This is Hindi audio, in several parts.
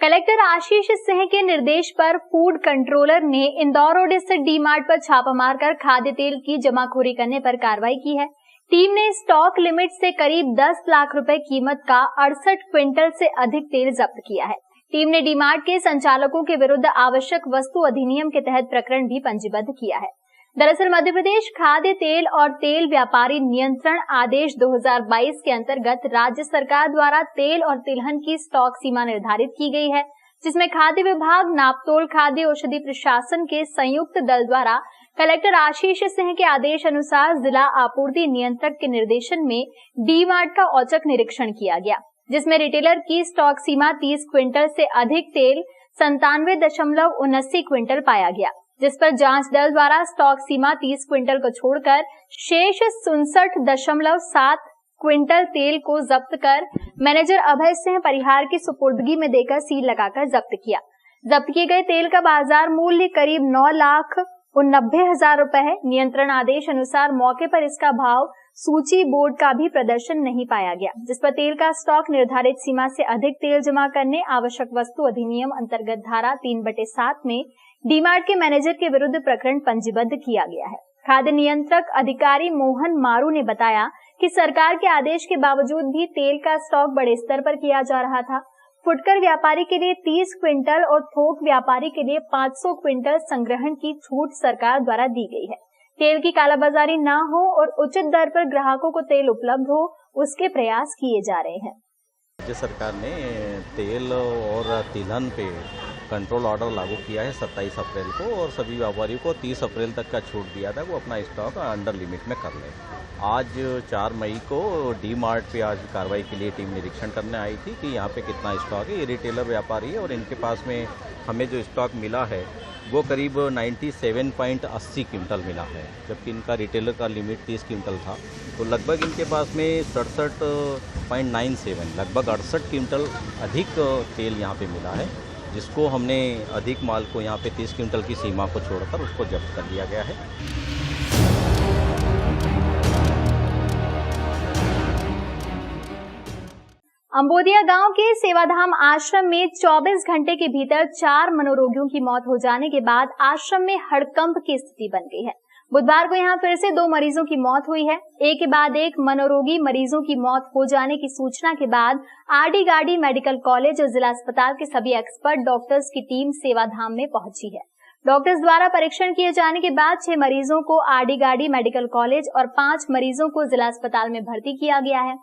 कलेक्टर आशीष सिंह के निर्देश पर फूड कंट्रोलर ने इंदौर रोड स्थित डी मार्ट पर छापा मारकर खाद्य तेल की जमाखोरी करने पर कार्रवाई की है। टीम ने स्टॉक लिमिट से करीब 10 लाख रुपए कीमत का 68 क्विंटल से अधिक तेल जब्त किया है। टीम ने डी मार्ट के संचालकों के विरुद्ध आवश्यक वस्तु अधिनियम के तहत प्रकरण भी पंजीबद्ध किया है। दरअसल मध्य प्रदेश खाद्य तेल और तेल व्यापारी नियंत्रण आदेश 2022 के अंतर्गत राज्य सरकार द्वारा तेल और तिलहन की स्टॉक सीमा निर्धारित की गई है, जिसमें खाद्य विभाग, नापतोल, खाद्य औषधि प्रशासन के संयुक्त दल द्वारा कलेक्टर आशीष सिंह के आदेश अनुसार जिला आपूर्ति नियंत्रक के निर्देशन में डी मार्ट का औचक निरीक्षण किया गया, जिसमें रिटेलर की स्टॉक सीमा 30 क्विंटल से अधिक तेल 97.79 क्विंटल पाया गया, जिस पर जांच दल द्वारा स्टॉक सीमा 30 क्विंटल को छोड़कर शेष 67.7 क्विंटल तेल को जब्त कर मैनेजर अभय सिंह परिहार की सुपुर्दगी में देकर सील लगाकर जब्त किया। जब्त किए गए तेल का बाजार मूल्य करीब 9,89,000 रुपए है। नियंत्रण आदेश अनुसार मौके पर इसका भाव सूची बोर्ड का भी प्रदर्शन नहीं पाया गया, जिस पर तेल का स्टॉक निर्धारित सीमा से अधिक तेल जमा करने आवश्यक वस्तु अधिनियम अंतर्गत धारा 3/7 में डीमार्ट के मैनेजर के विरुद्ध प्रकरण पंजीबद्ध किया गया है। खाद्य नियंत्रक अधिकारी मोहन मारू ने बताया कि सरकार के आदेश के बावजूद भी तेल का स्टॉक बड़े स्तर पर किया जा रहा था। फुटकर व्यापारी के लिए 30 क्विंटल और थोक व्यापारी के लिए 500 क्विंटल संग्रहण की छूट सरकार द्वारा दी गई है। तेल की कालाबाजारी न हो और उचित दर पर ग्राहकों को तेल उपलब्ध हो, उसके प्रयास किए जा रहे हैं। राज्य सरकार ने तेल और तिलहन पे कंट्रोल ऑर्डर लागू किया है 27 अप्रैल को, और सभी व्यापारियों को 30 अप्रैल तक का छूट दिया था वो अपना स्टॉक अंडर लिमिट में कर ले। आज 4 मई को डी मार्ट पे आज कार्रवाई के लिए टीम निरीक्षण करने आई थी कि यहाँ पे कितना स्टॉक है। ये रिटेलर व्यापारी है और इनके पास में हमें जो स्टॉक मिला है वो करीब 97.80 क्विंटल मिला है, जबकि इनका रिटेलर का लिमिट 30 क्विंटल था। तो लगभग इनके पास में 67.97 लगभग 68 क्विंटल अधिक तेल यहाँ पे मिला है, जिसको हमने अधिक माल को यहाँ पे 30 क्विंटल की सीमा को छोड़कर उसको जब्त कर लिया गया है। अंबोदिया गांव के सेवाधाम आश्रम में 24 घंटे के भीतर 4 मनोरोगियों की मौत हो जाने के बाद आश्रम में हड़कंप की स्थिति बन गई है। बुधवार को यहां फिर से 2 मरीजों की मौत हुई है। एक के बाद एक मनोरोगी मरीजों की मौत हो जाने की सूचना के बाद आरडी गार्डी मेडिकल कॉलेज और जिला अस्पताल के सभी एक्सपर्ट डॉक्टर्स की टीम सेवाधाम में पहुंची है। डॉक्टर्स द्वारा परीक्षण किए जाने के बाद 6 मरीजों को आरडी गार्डी मेडिकल कॉलेज और 5 मरीजों को जिला अस्पताल में भर्ती किया गया है।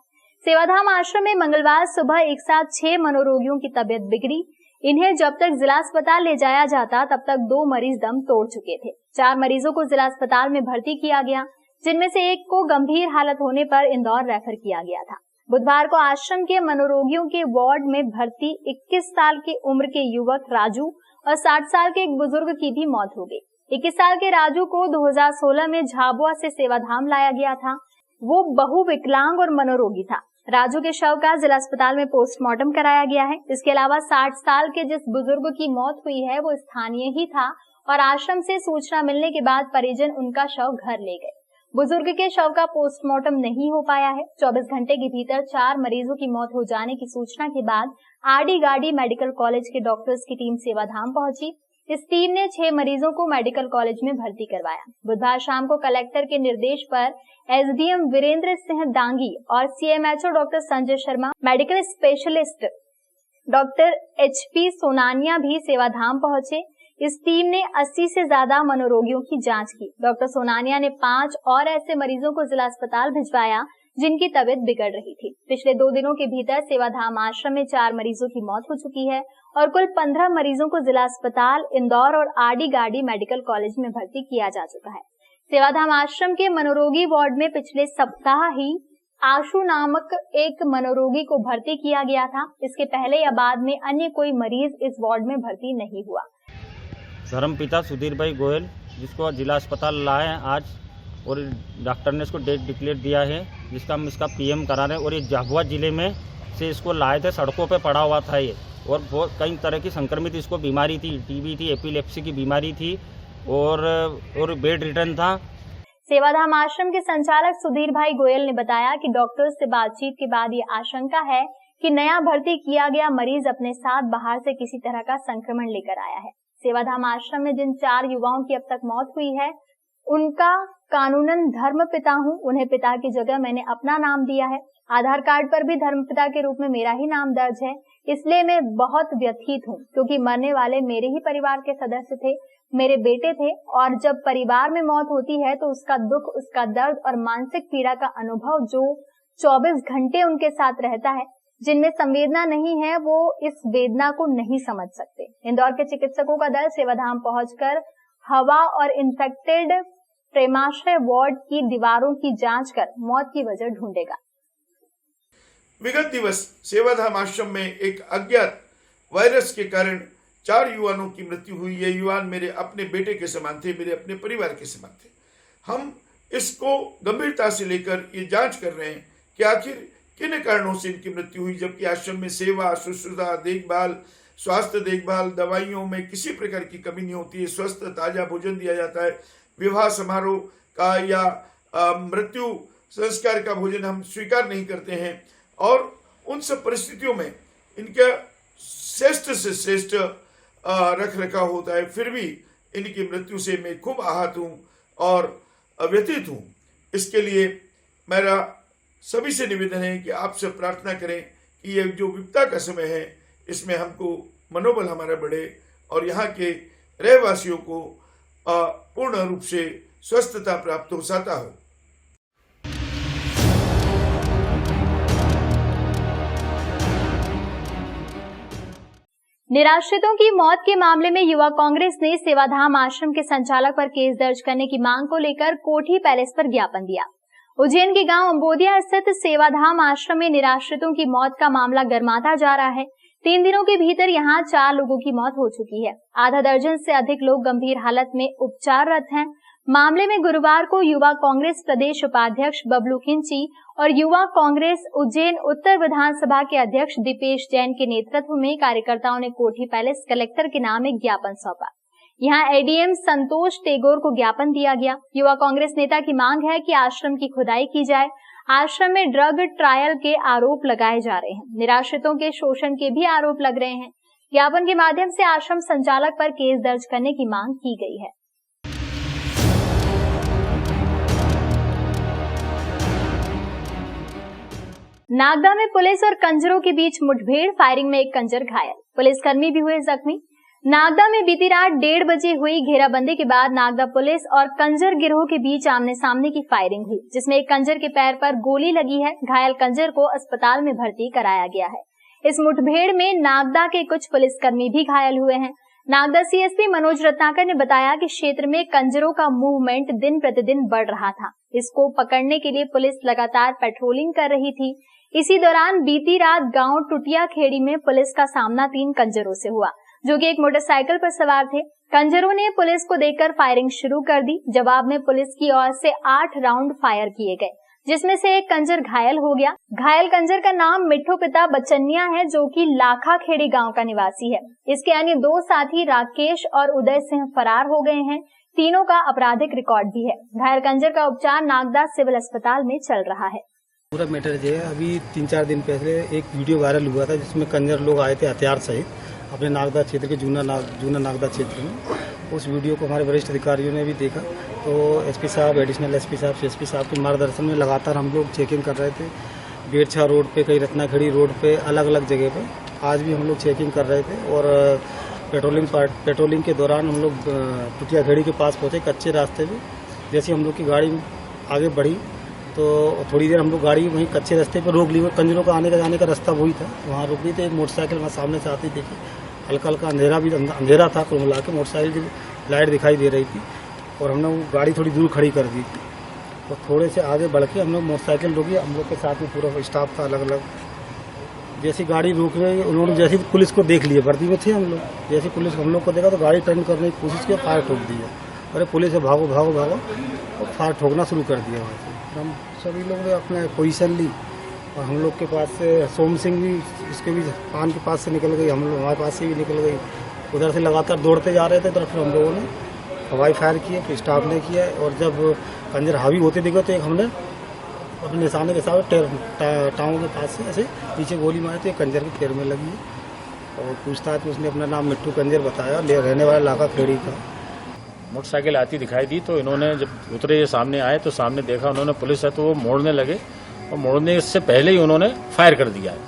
सेवाधाम आश्रम में मंगलवार सुबह एक साथ 6 मनोरोगियों की तबीयत बिगड़ी। इन्हें जब तक जिला अस्पताल ले जाया जाता तब तक 2 मरीज दम तोड़ चुके थे। 4 मरीजों को जिला अस्पताल में भर्ती किया गया, जिनमें से एक को गंभीर हालत होने पर इंदौर रेफर किया गया था। बुधवार को आश्रम के मनोरोगियों के वार्ड में भर्ती 21 साल की उम्र के युवक राजू और 60 साल के एक बुजुर्ग की भी मौत हो गई। 21 साल के राजू को 2016 में झाबुआ से सेवाधाम लाया गया था। वो बहुविकलांग और मनोरोगी था। राजू के शव का जिला अस्पताल में पोस्टमार्टम कराया गया है। इसके अलावा 60 साल के जिस बुजुर्ग की मौत हुई है वो स्थानीय ही था और आश्रम से सूचना मिलने के बाद परिजन उनका शव घर ले गए। बुजुर्ग के शव का पोस्टमार्टम नहीं हो पाया है। 24 घंटे के भीतर 4 मरीजों की मौत हो जाने की सूचना के बाद आरडी गार्डी मेडिकल कॉलेज के डॉक्टर्स की टीम सेवाधाम पहुंची। इस टीम ने 6 मरीजों को मेडिकल कॉलेज में भर्ती करवाया। बुधवार शाम को कलेक्टर के निर्देश पर एसडीएम वीरेंद्र सिंह डांगी और CMHO doctor Sanjay Sharma, medical specialist doctor HP Sonania भी सेवाधाम पहुंचे। इस टीम ने 80 से ज्यादा मनोरोगियों की जांच की। डॉक्टर सोनानिया ने 5 और ऐसे मरीजों को जिला अस्पताल भिजवाया जिनकी तबीयत बिगड़ रही थी। पिछले 2 दिनों के भीतर सेवाधाम आश्रम में 4 मरीजों की मौत हो चुकी है और कुल 15 मरीजों को जिला अस्पताल इंदौर और आरडी गार्डी मेडिकल कॉलेज में भर्ती किया जा चुका है। सेवाधाम आश्रम के मनोरोगी वार्ड में पिछले सप्ताह ही आशु नामक एक मनोरोगी को भर्ती किया गया था। इसके पहले या बाद में अन्य कोई मरीज इस वार्ड में भर्ती नहीं हुआ। धर्मपिता सुधीर भाई गोयल, जिसको जिला अस्पताल लाए आज और डॉक्टर ने इसको डेट डिक्लेयर दिया है, जिसका हम इसका पीएम करा रहे हैं। और ये झाबुआ जिले में से इसको लाए थे, सड़कों पे पड़ा हुआ था ये, और बहुत कई तरह की संक्रमित इसको बीमारी थी, टीबी थी, एपिलेप्सी की बीमारी थी और बेड रिटर्न था। सेवाधाम आश्रम के संचालक सुधीर भाई गोयल ने बताया कि डॉक्टर्स से बातचीत के बाद ये आशंका है कि नया भर्ती किया गया मरीज अपने साथ बाहर से किसी तरह का संक्रमण लेकर आया है। सेवाधाम आश्रम में जिन 4 युवाओं की अब तक मौत हुई है, उनका कानूनन धर्मपिता हूं, उन्हें पिता की जगह मैंने अपना नाम दिया है। आधार कार्ड पर भी धर्मपिता के रूप में मेरा ही नाम दर्ज है। इसलिए मैं बहुत व्यथित हूं, क्योंकि मरने वाले मेरे ही परिवार के सदस्य थे, मेरे बेटे थे, और जब परिवार में मौत होती है तो उसका दुख, उसका दर्द और मानसिक पीड़ा का अनुभव जो 24 घंटे उनके साथ रहता है, जिनमें संवेदना नहीं है, वो इस वेदना को नहीं समझ सकते। इंदौर के चिकित्सकों का दल सेवाधाम पहुंचकर हवा और इंफेक्टेड प्रेमाश्रय वार्ड की दीवारों की जांच कर मौत की वजह ढूंढेगा। विगत दिवस सेवाधाम आश्रम में एक अज्ञात वायरस के कारण 4 युवाओं की मृत्यु हुई। ये युवान मेरे अपने बेटे के समान थे, मेरे अपने परिवार के समान थे। हम इसको गंभीरता से लेकर ये जांच कर रहे हैं कि आखिर किन कारणों से इनकी मृत्यु हुई, जबकि आश्रम में सेवा, शुश्रूषा, देखभाल, स्वास्थ्य देखभाल, दवाइयों में किसी प्रकार की कमी नहीं होती है। स्वस्थ ताजा भोजन दिया जाता है। विवाह समारोह का या मृत्यु संस्कार का भोजन हम स्वीकार नहीं करते हैं, और उन सब परिस्थितियों में इनका श्रेष्ठ से श्रेष्ठ रख रखाव होता है। फिर भी इनकी मृत्यु से मैं खूब आहत हूँ और व्यथित हूँ। इसके लिए मेरा सभी से निवेदन है कि आपसे प्रार्थना करें कि ये जो विपदा का समय है, इसमें हमको मनोबल हमारा बढ़े और यहाँ के रहवासियों को पूर्ण रूप से स्वस्थता प्राप्त हो सकता हो। निराश्रितों की मौत के मामले में युवा कांग्रेस ने सेवाधाम आश्रम के संचालक पर केस दर्ज करने की मांग को लेकर कोठी पैलेस पर ज्ञापन दिया। उज्जैन के गांव अंबोदिया स्थित सेवाधाम आश्रम में निराश्रितों की मौत का मामला गर्माता जा रहा है। 3 दिनों के भीतर यहां 4 लोगों की मौत हो चुकी है। आधा दर्जन से अधिक लोग गंभीर हालत में उपचाररत हैं। मामले में गुरुवार को युवा कांग्रेस प्रदेश उपाध्यक्ष बबलू खिंची और युवा कांग्रेस उज्जैन उत्तर विधानसभा के अध्यक्ष दीपेश जैन के नेतृत्व में कार्यकर्ताओं ने कोठी पैलेस कलेक्टर के नाम एक ज्ञापन सौंपा। यहां एडीएम संतोष टेगोर को ज्ञापन दिया गया। युवा कांग्रेस नेता की मांग है कि आश्रम की खुदाई की जाए। आश्रम में ड्रग ट्रायल के आरोप लगाए जा रहे हैं। निराश्रितों के शोषण के भी आरोप लग रहे हैं। ज्ञापन के माध्यम से आश्रम संचालक पर केस दर्ज करने की मांग की गई है। नागदा में पुलिस और कंजरों के बीच मुठभेड़, फायरिंग में एक कंजर घायल, पुलिसकर्मी भी हुए जख्मी। नागदा में बीती रात 1:30 बजे हुई घेराबंदी के बाद नागदा पुलिस और कंजर गिरोह के बीच आमने सामने की फायरिंग हुई, जिसमें एक कंजर के पैर पर गोली लगी है। घायल कंजर को अस्पताल में भर्ती कराया गया है। इस मुठभेड़ में नागदा के कुछ पुलिसकर्मी भी घायल हुए हैं। नागदा सीएसपी मनोज रत्नाकर ने बताया कि क्षेत्र में कंजरों का मूवमेंट दिन प्रतिदिन बढ़ रहा था। इसको पकड़ने के लिए पुलिस लगातार पेट्रोलिंग कर रही थी। इसी दौरान बीती रात गांव टुटिया खेड़ी में पुलिस का सामना 3 कंजरों से हुआ, जो कि एक मोटरसाइकिल पर सवार थे। कंजरों ने पुलिस को देखकर फायरिंग शुरू कर दी। जवाब में पुलिस की ओर से 8 राउंड फायर किए गए, जिसमें से एक कंजर घायल हो गया। घायल कंजर का नाम मिठू पिता बचनिया है, जो कि लाखा खेड़ी गांव का निवासी है। इसके अन्य 2 साथी राकेश और उदय सिंह फरार हो गए हैं। तीनों का आपराधिक रिकॉर्ड भी है। घायल कंजर का उपचार नागदा सिविल अस्पताल में चल रहा है। पूरा मैटर जो है, अभी 3-4 दिन पहले एक वीडियो वायरल हुआ था, जिसमें कंजर लोग आए थे हथियार सहित अपने नागदा क्षेत्र के जूना नागदा क्षेत्र में। उस वीडियो को हमारे वरिष्ठ अधिकारियों ने भी देखा, तो एसपी साहब, एडिशनल एसपी साहब, सीएसपी साहब के मार्गदर्शन में लगातार हम लोग चेकिंग कर रहे थे। बेरछा रोड पे, कई रत्नाखेड़ी रोड पे, अलग अलग जगह पे आज भी हम लोग चेकिंग कर रहे थे। और पेट्रोलिंग के दौरान हम लोग टुटिया खेड़ी के पास पहुंचे, कच्चे रास्ते पे। जैसे हम लोग की गाड़ी आगे बढ़ी तो थोड़ी देर हम लोग गाड़ी वहीं कच्चे रास्ते पर रोक ली। कंजरों का आने का जाने का रास्ता वही था, वहाँ रोक ली। तो एक मोटरसाइकिल वहाँ सामने से आती देखी, हल्का हल्का अंधेरा था, कुल मिला के मोटरसाइकिल की लाइट दिखाई दे रही थी। और हमने वो गाड़ी थोड़ी दूर खड़ी कर दी थी। और थोड़े से आगे बढ़ के हम लोग मोटरसाइकिल रोकी। हम लोग के साथ में पूरा स्टाफ था अलग अलग। जैसी गाड़ी रोक रही, उन्होंने जैसे पुलिस को देख लिया, वर्दी में थे हम लोग। जैसे पुलिस हम लोग को देखा तो गाड़ी टर्न करने की कोशिश की, फायर ठोक दिया। अरे पुलिस से भागो भागो भागो, और फायर ठोकना शुरू कर दिया वहाँ से। हम सभी लोग ने अपने पोजीशन ली। और हम लोग के पास से सोम सिंह भी, इसके भी पान के पास से निकल गई, हम लोग हमारे पास से भी निकल गई। उधर से लगातार दौड़ते जा रहे थे, तो फिर हम लोगों ने हवाई फायर किए, फिर स्टाफ ने किया। और जब कंजर हावी होते दिखे तो एक हमने अपने निशाने के साथ टांगों के पास से ऐसे पीछे गोली मारी तो एक कंजर के पैर में लगी है। और पूछताछ में उसने अपना नाम मिट्टू कंजर बताया, रहने वाला लाका खेड़ी का। मोटरसाइकिल आती दिखाई दी तो इन्होंने जब उतरे सामने आए तो सामने देखा उन्होंने पुलिस है तो वो मोड़ने लगे और मोड़ने से पहले ही उन्होंने फायर कर दिया है।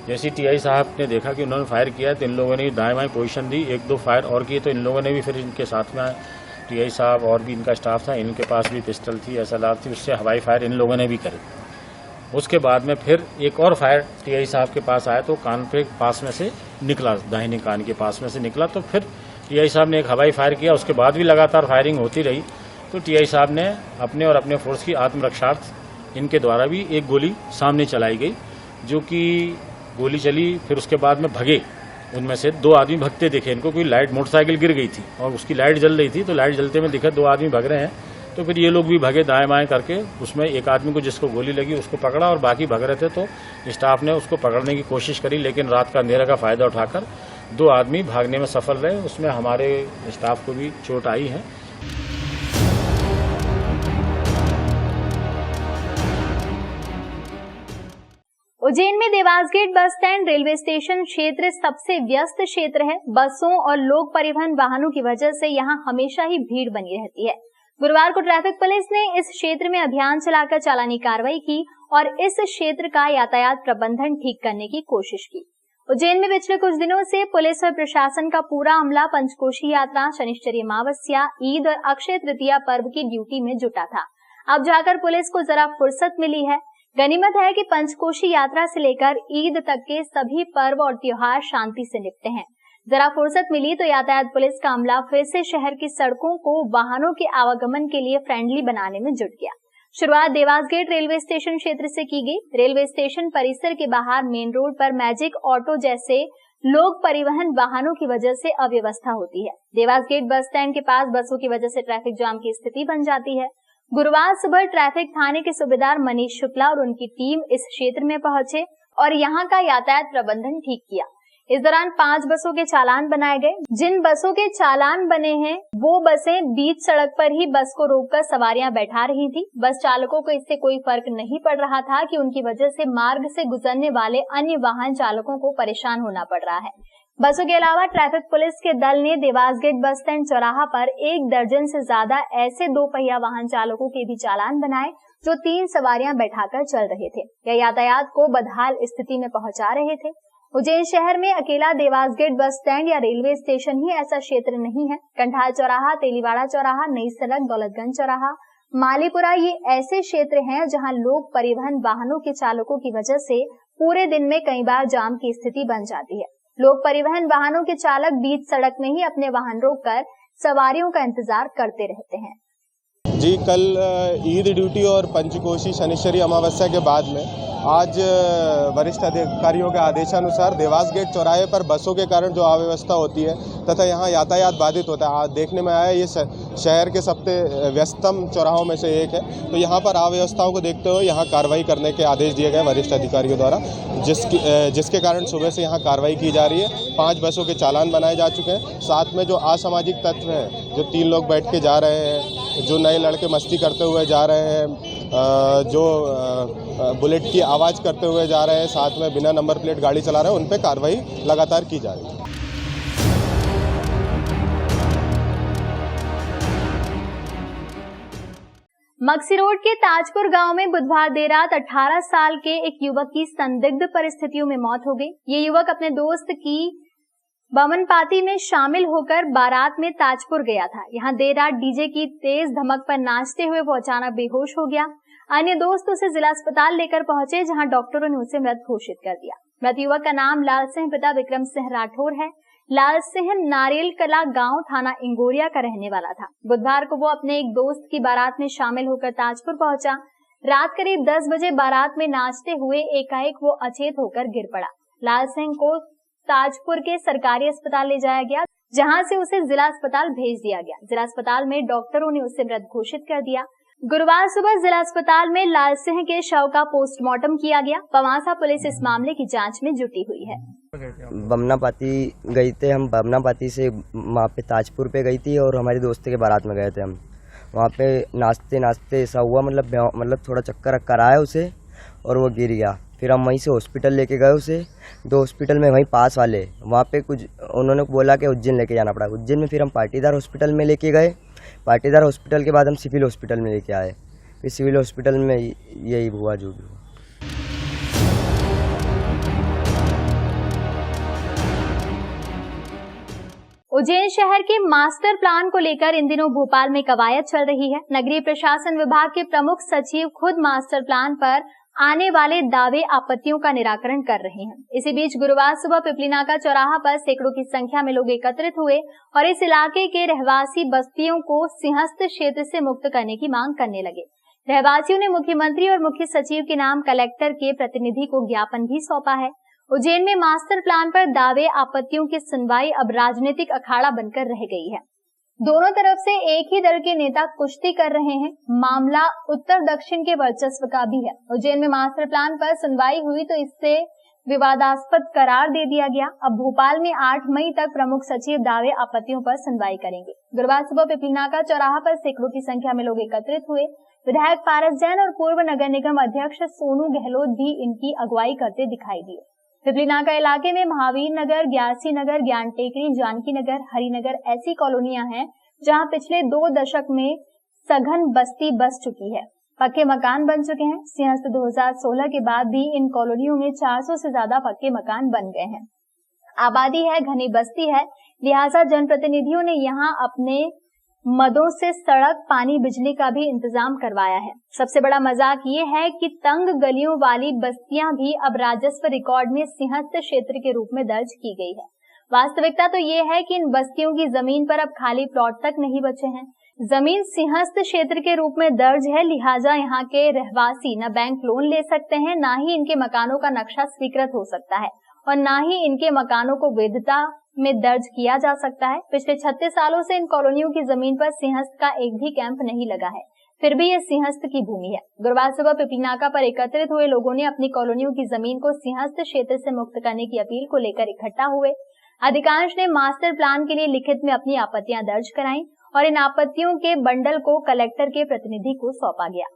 जैसे टीआई साहब ने देखा कि उन्होंने फायर किया तो इन लोगों ने दाएं बाएं पोजीशन दी, 1-2 फायर और किए तो इन लोगों ने भी फिर इनके साथ में टीआई साहब और भी इनका स्टाफ था, इनके पास भी पिस्टल थी, SLR थी, उससे हवाई फायर इन लोगों ने भी करे। उसके बाद में फिर एक और फायर टीआई साहब के पास आया तो कान पे पास में से निकला, दाहिने कान के पास में से निकला तो फिर टीआई साहब ने एक हवाई फायर किया। उसके बाद भी लगातार फायरिंग होती रही तो टीआई साहब ने अपने और अपने फोर्स की आत्मरक्षार्थ इनके द्वारा भी एक गोली सामने चलाई गई, जो कि गोली चली। फिर उसके बाद में भगे, उनमें से 2 आदमी भगते दिखे इनको, कोई लाइट मोटरसाइकिल गिर गई थी और उसकी लाइट जल रही थी तो लाइट जलते में दिखा 2 आदमी भग रहे हैं। तो फिर ये लोग भी भगे दाएं बाएं करके, उसमें एक आदमी को जिसको गोली लगी उसको पकड़ा और बाकी भग रहे थे तो स्टाफ ने उसको पकड़ने की कोशिश करी, लेकिन रात का अंधेरा का फायदा उठाकर 2 आदमी भागने में सफल रहे। उसमें हमारे स्टाफ को भी चोट आई है। उज्जैन में Dewas gate bus stand railway station क्षेत्र सबसे व्यस्त क्षेत्र है। बसों और लोक परिवहन वाहनों की वजह से यहां हमेशा ही भीड़ बनी रहती है। गुरुवार को ट्रैफिक पुलिस ने इस क्षेत्र में अभियान चलाकर चालानी कार्रवाई की और इस क्षेत्र का यातायात प्रबंधन ठीक करने की कोशिश की। उज्जैन में पिछले कुछ दिनों से पुलिस और प्रशासन का पूरा अमला पंचकोशी यात्रा, शनिश्चरी अमावस्या, ईद और अक्षय तृतीया पर्व की ड्यूटी में जुटा था। अब जाकर पुलिस को जरा फुर्सत मिली है। गनीमत है कि पंचकोशी यात्रा से लेकर ईद तक के सभी पर्व और त्योहार शांति से निपटे हैं। जरा फुर्सत मिली तो यातायात पुलिस का अमला फिर से शहर की सड़कों को वाहनों के आवागमन के लिए फ्रेंडली बनाने में जुट गया। शुरुआत देवास गेट रेलवे स्टेशन क्षेत्र से की गई। रेलवे स्टेशन परिसर के बाहर मेन रोड पर मैजिक ऑटो जैसे लोक परिवहन वाहनों की वजह से अव्यवस्था होती है। देवास गेट बस स्टैंड के पास बसों की वजह से ट्रैफिक जाम की स्थिति बन जाती है। गुरुवार सुबह ट्रैफिक थाने के सूबेदार मनीष शुक्ला और उनकी टीम इस क्षेत्र में पहुंचे और यहां का यातायात प्रबंधन ठीक किया। इस दौरान 5 बसों के चालान बनाए गए। जिन बसों के चालान बने हैं वो बसें बीच सड़क पर ही बस को रोककर सवारियां बैठा रही थी। बस चालकों को इससे कोई फर्क नहीं पड़ रहा था कि उनकी वजह से मार्ग से गुजरने वाले अन्य वाहन चालकों को परेशान होना पड़ रहा है। बसों के अलावा ट्रैफिक पुलिस के दल ने देवास गेट बस स्टैंड चौराहा पर 1 दर्जन से ज्यादा ऐसे 2 पहिया वाहन चालकों के भी चालान बनाए जो 3 सवारियां बैठाकर चल रहे थे या यातायात को बदहाल स्थिति में पहुंचा रहे थे। उज्जैन शहर में अकेला देवास गेट बस स्टैंड या रेलवे स्टेशन ही ऐसा क्षेत्र नहीं है। कंठाल चौराहा, तेलीवाड़ा चौराहा, नई सड़क, दौलतगंज चौराहा, मालीपुरा ये ऐसे क्षेत्र हैं जहां लोक परिवहन वाहनों के चालकों की वजह से पूरे दिन में कई बार जाम की स्थिति बन जाती है। लोक परिवहन वाहनों के चालक बीच सड़क में ही अपने वाहन रोककर सवारियों का इंतजार करते रहते हैं। जी, कल ईद ड्यूटी और पंचकोशी शनिश्चरी अमावस्या के बाद में आज वरिष्ठ अधिकारियों के आदेशानुसार देवास गेट चौराहे पर बसों के कारण जो अव्यवस्था होती है तथा यहाँ यातायात बाधित होता है। देखने में आया ये शहर के सबसे व्यस्तम चौराहों में से एक है, तो यहाँ पर अव्यवस्थाओं को देखते हुए यहाँ कार्रवाई करने के आदेश दिए गए वरिष्ठ अधिकारियों द्वारा, जिसके कारण सुबह से यहाँ कार्रवाई की जा रही है। 5 बसों के चालान बनाए जा चुके हैं। साथ में जो असामाजिक तत्व हैं, जो 3 लोग बैठ के जा रहे हैं, जो नए लड़के मस्ती करते हुए जा रहे हैं, जो बुलेट की आवाज़ करते हुए जा रहे हैं, साथ में बिना नंबर प्लेट गाड़ी चला रहे हैं, उन पे कार्रवाई लगातार की जा रही है। मक्सी रोड के ताजपुर गांव में बुधवार देर रात 18 साल के एक युवक की संदिग्ध परिस्थितियों में मौत हो गई। ये युवक अपने दोस्त की बमन पार्टी में शामिल होकर बारात में ताजपुर गया था। यहाँ देर रात डीजे की तेज धमक पर नाचते हुए वो अचानक बेहोश हो गया। अन्य दोस्त उसे जिला अस्पताल लेकर पहुंचे, जहां डॉक्टरों ने उसे मृत घोषित कर दिया। मृत युवक का नाम लाल सिंह पिता विक्रम सिंह राठौर है। लाल सिंह नारियल कला गांव थाना इंगोरिया का रहने वाला था। बुधवार को वो अपने एक दोस्त की बारात में शामिल होकर ताजपुर पहुंचा। रात करीब 10 बजे बारात में नाचते हुए एकाएक वो अचेत होकर गिर पड़ा। लाल सिंह को ताजपुर के सरकारी अस्पताल ले जाया गया, जहां से उसे जिला अस्पताल भेज दिया गया। जिला अस्पताल में डॉक्टरों ने उसे मृत घोषित कर दिया। गुरुवार सुबह जिला अस्पताल में लाल सिंह के शव का पोस्टमार्टम किया गया। पवासा पुलिस इस मामले की जांच में जुटी हुई है। बमनापाती गई थे हम, बमनापाती से वहाँ पे ताजपुर पे गई थी और हमारी दोस्त के बारात में गए थे हम। वहाँ पे नाचते नाचते ऐसा हुआ, मतलब थोड़ा चक्कर वक्कर आया उसे और वो गिर गया। फिर हम वहीं से हॉस्पिटल लेके गए उसे। 2 हॉस्पिटल में वहीं पास वाले, वहाँ पे कुछ उन्होंने बोला कि उज्जैन लेके जाना पड़ा। उज्जैन में फिर हम पाटीदार हॉस्पिटल में लेके गए। पाटीदार हॉस्पिटल के बाद हम सिविल हॉस्पिटल में लेके आए। फिर सिविल हॉस्पिटल में यही हुआ जो भी हुआ। उज्जैन शहर के मास्टर प्लान को लेकर इन दिनों भोपाल में कवायद चल रही है। नगरीय प्रशासन विभाग के प्रमुख सचिव खुद मास्टर प्लान पर आने वाले दावे आपत्तियों का निराकरण कर रहे हैं। इसी बीच गुरुवार सुबह पिपलीनाका चौराहा पर सैकड़ों की संख्या में लोग एकत्रित हुए और इस इलाके के रहवासी बस्तियों को सिंहस्थ क्षेत्र से मुक्त करने की मांग करने लगे। रहवासियों ने मुख्यमंत्री और मुख्य सचिव के नाम कलेक्टर के प्रतिनिधि को ज्ञापन भी सौंपा है। उज्जैन में मास्टर प्लान पर दावे आपत्तियों की सुनवाई अब राजनीतिक अखाड़ा बनकर रह गई है। दोनों तरफ से एक ही दल के नेता कुश्ती कर रहे हैं। मामला उत्तर दक्षिण के वर्चस्व का भी है। उज्जैन में मास्टर प्लान पर सुनवाई हुई तो इससे विवादास्पद करार दे दिया गया। अब भोपाल में 8 मई तक प्रमुख सचिव दावे आपत्तियों पर सुनवाई करेंगे। गुरुवार सुबह पिपलीनाका चौराहा पर सैकड़ों की संख्या में लोग एकत्रित हुए। विधायक पारस जैन और पूर्व नगर निगम अध्यक्ष सोनू गहलोत भी इनकी अगुवाई करते दिखाई दिए। पिपलीनाका इलाके में महावीर नगर, ग्यारसी नगर, ज्ञान टेकरी, जानकी नगर, हरिनगर ऐसी कॉलोनियां हैं जहां पिछले 2 दशक में सघन बस्ती बस चुकी है। पक्के मकान बन चुके हैं। सिंहस्थ 2016 के बाद भी इन कॉलोनियों में 400 से ज्यादा पक्के मकान बन गए हैं। आबादी है, घनी बस्ती है, लिहाजा जनप्रतिनिधियों ने यहाँ अपने मदों से सड़क, पानी, बिजली का भी इंतजाम करवाया है। सबसे बड़ा मजाक ये है कि तंग गलियों वाली बस्तियां भी अब राजस्व रिकॉर्ड में सिंहस्थ क्षेत्र के रूप में दर्ज की गई है। वास्तविकता तो ये है कि इन बस्तियों की जमीन पर अब खाली प्लॉट तक नहीं बचे हैं। जमीन सिंहस्थ क्षेत्र के रूप में दर्ज है, लिहाजा यहाँ के रहवासी न बैंक लोन ले सकते हैं, न ही इनके मकानों का नक्शा स्वीकृत हो सकता है और न ही इनके मकानों को वैधता में दर्ज किया जा सकता है। पिछले 36 सालों से इन कॉलोनियों की जमीन पर सिंहस्थ का एक भी कैंप नहीं लगा है, फिर भी ये सिंहस्थ की भूमि है। गुरुवार सुबह पिपलीनाका पर एकत्रित हुए लोगों ने अपनी कॉलोनियों की जमीन को सिंहस्थ क्षेत्र से मुक्त करने की अपील को लेकर इकट्ठा हुए। अधिकांश ने मास्टर प्लान के लिए लिखित में अपनी आपत्तियां दर्ज कराई और इन आपत्तियों के बंडल को कलेक्टर के प्रतिनिधि को सौंपा गया।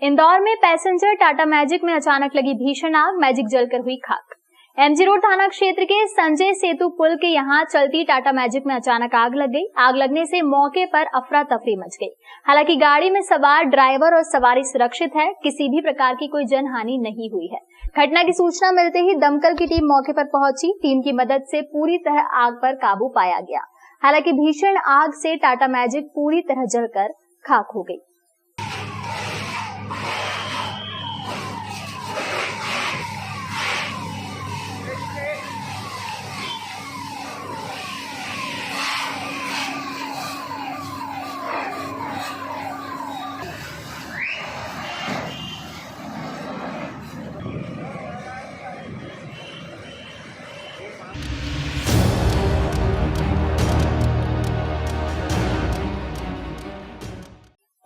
इंदौर में पैसेंजर टाटा मैजिक में अचानक लगी भीषण आग, मैजिक जलकर हुई खाक। एमजी रोड थाना क्षेत्र के संजय सेतु पुल के यहां चलती टाटा मैजिक में अचानक आग लग गई। आग लगने से मौके पर अफरा तफरी मच गई। हालांकि गाड़ी में सवार ड्राइवर और सवारी सुरक्षित है, किसी भी प्रकार की कोई जनहानि नहीं हुई है। घटना की सूचना मिलते ही दमकल की टीम मौके पर पहुंची। टीम की मदद से पूरी तरह आग पर काबू पाया गया। हालांकि भीषण आग से टाटा मैजिक पूरी तरह जलकर खाक हो गई।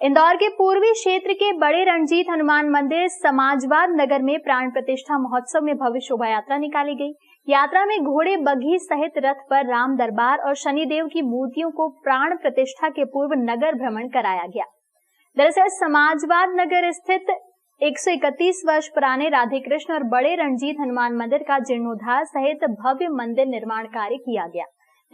इंदौर के पूर्वी क्षेत्र के बड़े रणजीत हनुमान मंदिर समाजवाद नगर में प्राण प्रतिष्ठा महोत्सव में भव्य शोभा यात्रा निकाली गई। यात्रा में घोड़े, बघी सहित रथ पर राम दरबार और शनिदेव की मूर्तियों को प्राण प्रतिष्ठा के पूर्व नगर भ्रमण कराया गया। दरअसल समाजवाद नगर स्थित 131 वर्ष पुराने राधे कृष्ण और बड़े रणजीत हनुमान मंदिर का जीर्णोद्धार सहित भव्य मंदिर निर्माण कार्य किया गया।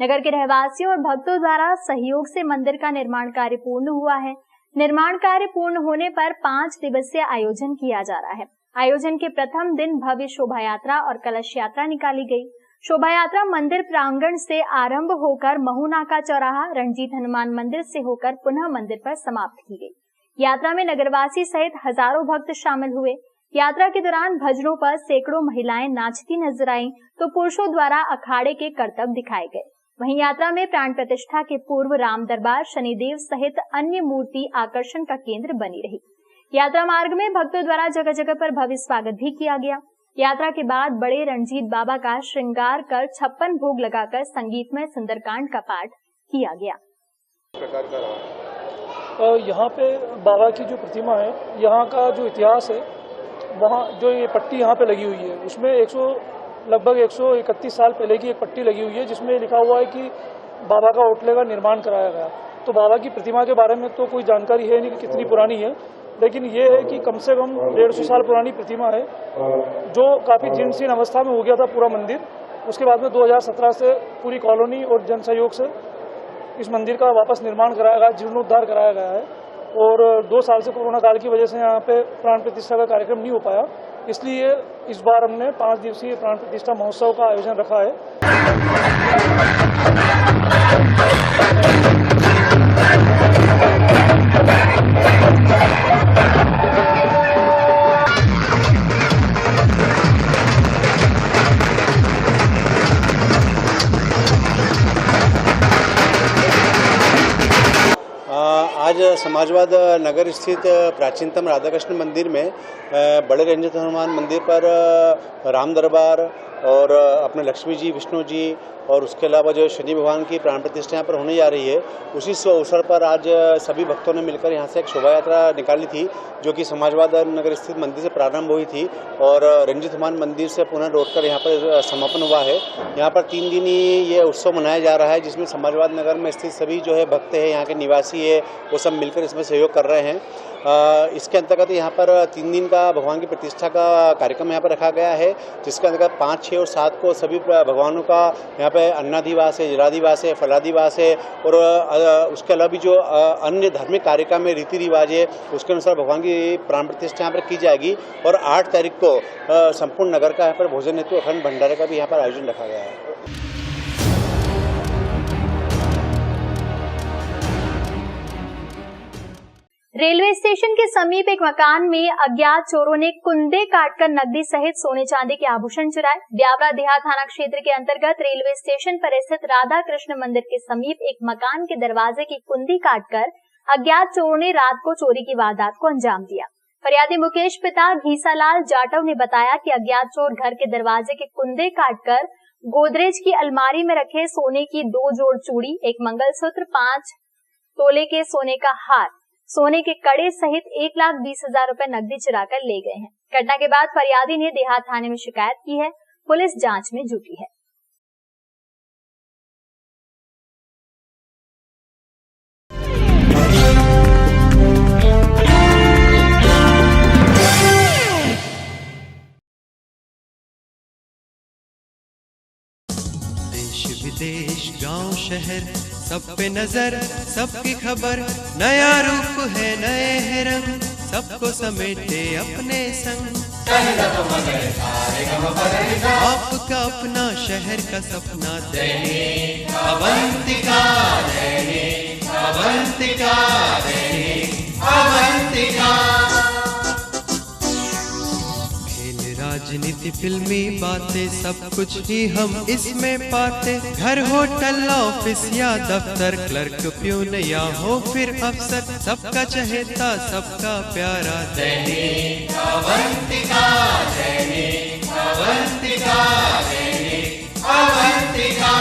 नगर के रहवासियों और भक्तों द्वारा सहयोग से मंदिर का निर्माण कार्य पूर्ण हुआ है। निर्माण कार्य पूर्ण होने पर 5 दिवसीय आयोजन किया जा रहा है। आयोजन के प्रथम दिन भव्य शोभा यात्रा और कलश यात्रा निकाली गई। शोभा यात्रा मंदिर प्रांगण से आरंभ होकर महूनाका चौराहा, रणजीत हनुमान मंदिर से होकर पुनः मंदिर पर समाप्त की गई। यात्रा में नगरवासी सहित हजारों भक्त शामिल हुए। यात्रा के दौरान भजनों पर सैकड़ों महिलाएं नाचती नजर आईं, तो पुरुषों द्वारा अखाड़े के करतब दिखाए गए। वहीं यात्रा में प्राण प्रतिष्ठा के पूर्व राम दरबार, शनिदेव सहित अन्य मूर्ति आकर्षण का केंद्र बनी रही। यात्रा मार्ग में भक्तों द्वारा जगह जगह पर भव्य स्वागत भी किया गया। यात्रा के बाद बड़े रणजीत बाबा का श्रृंगार कर 56 भोग लगाकर संगीतमय सुंदरकांड का पाठ किया गया। यहाँ पे बाबा की जो प्रतिमा है, यहाँ का जो इतिहास है, वहाँ जो ये पट्टी यहाँ पे लगी हुई है उसमें लगभग 131 साल पहले की एक पट्टी लगी हुई है जिसमें लिखा हुआ है कि बाबा का ओटले का निर्माण कराया गया। तो बाबा की प्रतिमा के बारे में तो कोई जानकारी है नहीं कि कितनी पुरानी है, लेकिन ये है कि कम से कम 150 साल पुरानी प्रतिमा है जो काफ़ी जीर्ण अवस्था में हो गया था पूरा मंदिर। उसके बाद में 2017 से पूरी कॉलोनी और जन सहयोग से इस मंदिर का वापस निर्माण कराया गया, जीर्णोद्धार कराया गया है। और 2 साल से कोरोना काल की वजह से यहाँ पे प्राण प्रतिष्ठा का कार्यक्रम नहीं हो पाया, इसलिए इस बार हमने 5 दिवसीय प्राण प्रतिष्ठा महोत्सव का आयोजन रखा है। आज समाजवाद नगर स्थित प्राचीनतम राधाकृष्ण मंदिर में बड़े रंजित हनुमान मंदिर पर राम दरबार और अपने लक्ष्मी जी, विष्णु जी और उसके अलावा जो शनि भगवान की प्राण प्रतिष्ठा यहाँ पर होने जा रही है, उसी अवसर पर आज सभी भक्तों ने मिलकर यहाँ से एक शोभा यात्रा निकाली थी जो कि समाजवाद नगर स्थित मंदिर से प्रारंभ हुई थी और रंजित हनुमान मंदिर से पुनः लौटकर यहाँ पर समापन हुआ है। यहाँ पर 3 दिन ये उत्सव मनाया जा रहा है जिसमें समाजवाद नगर में स्थित सभी जो है भक्त है, यहाँ के निवासी है, वो सब मिलकर इसमें सहयोग कर रहे हैं। इसके अंतर्गत यहाँ पर 3 दिन का भगवान की प्रतिष्ठा का कार्यक्रम यहाँ पर रखा गया है जिसके अंतर्गत 5, 6 और 7 को सभी भगवानों का यहाँ पे अन्नाधिवास है, जलाधिवास है, फलाधिवास है और उसके अलावा भी जो अन्य धार्मिक कार्यक्रम है, रीति रिवाज है, उसके अनुसार भगवान की प्राण प्रतिष्ठा यहाँ पर की जाएगी। और 8 तारीख को संपूर्ण नगर का यहाँ पर भोजन हेतु अखंड भंडारे का भी यहाँ पर आयोजन रखा गया है। रेलवे स्टेशन के समीप एक मकान में अज्ञात चोरों ने कुंदे काटकर नकदी सहित सोने चांदी के आभूषण चुराए। ब्यावरा देहात थाना क्षेत्र के अंतर्गत रेलवे स्टेशन पर स्थित राधा कृष्ण मंदिर के समीप एक मकान के दरवाजे की कुंदी काटकर अज्ञात चोरों ने रात को चोरी की वारदात को अंजाम दिया। फरियादी मुकेश पिता घीसालाल जाटव ने बताया कि अज्ञात चोर घर के दरवाजे के कुंदे काटकर गोदरेज की अलमारी में रखे सोने की 2 जोड़ चूड़ी, एक मंगलसूत्र, 5 तोले के सोने का हार, सोने के कड़े सहित 1,20,000 रुपए नकदी चुराकर ले गए हैं। घटना के बाद फरियादी ने देहात थाने में शिकायत की है। पुलिस जांच में जुटी है। देश विदेश गांव शहर सब पे नजर, सबकी खबर, नया रूप है, नए है रंग, सबको समेटे अपने संग। आपका अपना शहर का सपना दैनिक अवंतिका, दैनिक अवंतिका, दैनिक अवंतिका। राजनीति, फिल्मी बातें, सब कुछ ही हम इसमें पाते। घर, होटल, ऑफिस या दफ्तर, क्लर्क, प्यून या हो फिर अफसर, सबका चहेता, सबका प्यारा दैनिक अवंतिका, दैनिक अवंतिका, दैनिक अवंतिका।